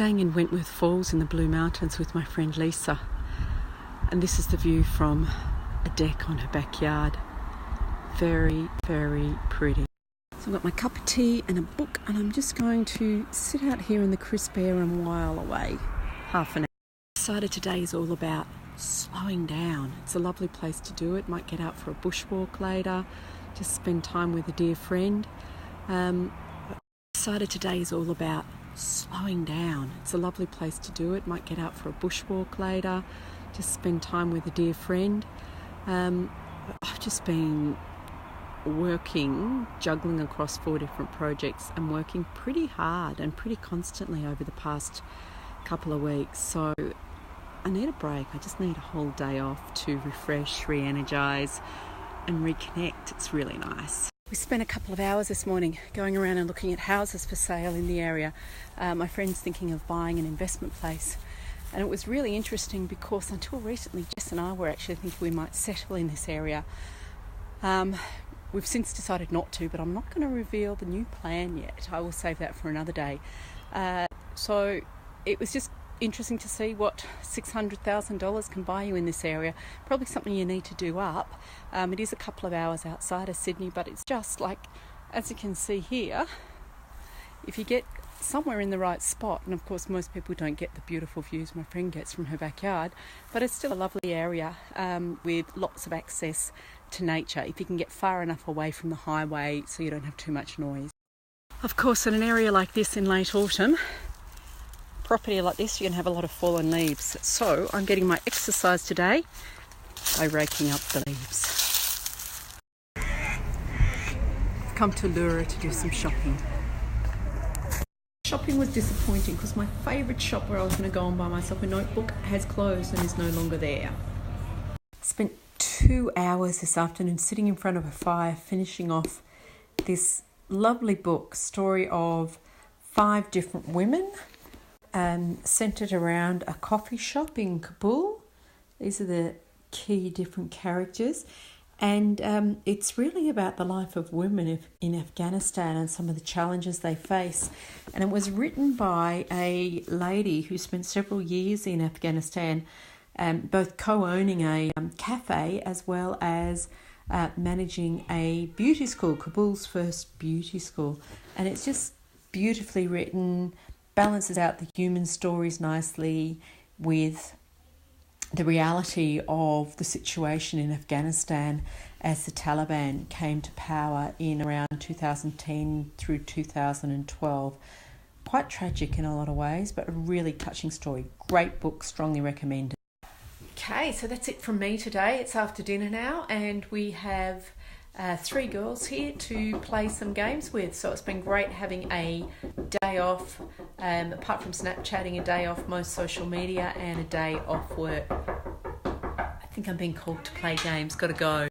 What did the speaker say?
Staying in Wentworth Falls in the Blue Mountains with my friend Lisa, and this is the view from a deck on her backyard. Very, very pretty. So I've got my cup of tea and a book, and I'm just going to sit out here in the crisp air and while away half an hour. Decided today is all about slowing down. It's a lovely place to do it. Might get out for a bushwalk later, just spend time with a dear friend. Decided today is all about slowing down. It's a lovely place to do it. Might get out for a bushwalk later, just spend time with a dear friend. I've just been juggling across 4 different projects and working pretty hard and pretty constantly over the past couple of weeks. So I need a break. I just need a whole day off to refresh, re-energise and reconnect. It's really nice. We spent a couple of hours this morning going around and looking at houses for sale in the area. My friend's thinking of buying an investment place. And it was really interesting because until recently, Jess and I were actually thinking we might settle in this area. We've since decided not to, but I'm not going to reveal the new plan yet. I will save that for another day. So it was just interesting to see what $600,000 can buy you in this area. Probably something you need to do up. It is a couple of hours outside of Sydney, but it's just like, as you can see here, if you get somewhere in the right spot, and of course most people don't get the beautiful views my friend gets from her backyard, but it's still a lovely area with lots of access to nature if you can get far enough away from the highway so you don't have too much noise. Of course, in an area like this in late autumn, property like this, you're going to have a lot of fallen leaves. So I'm getting my exercise today by raking up the leaves. I've come to Lura to do some shopping. Shopping was disappointing because my favourite shop where I was going to go and buy myself a notebook has closed and is no longer there. Spent 2 hours this afternoon sitting in front of a fire finishing off this lovely book, story of 5 different women centred around a coffee shop in Kabul. These are the key different characters, and it's really about the life of women in Afghanistan and some of the challenges they face. And it was written by a lady who spent several years in Afghanistan, both co-owning a cafe as well as managing a beauty school, Kabul's first beauty school. And it's just beautifully written, balances out the human stories nicely with the reality of the situation in Afghanistan as the Taliban came to power in around 2010 through 2012. Quite tragic in a lot of ways, but a really touching story. Great book, strongly recommended. Okay, so that's it from me today. It's after dinner now, and we have 3 girls here to play some games with. So it's been great having a day off, apart from Snapchatting, a day off most social media and a day off work. I think I'm being called to play games. Gotta go.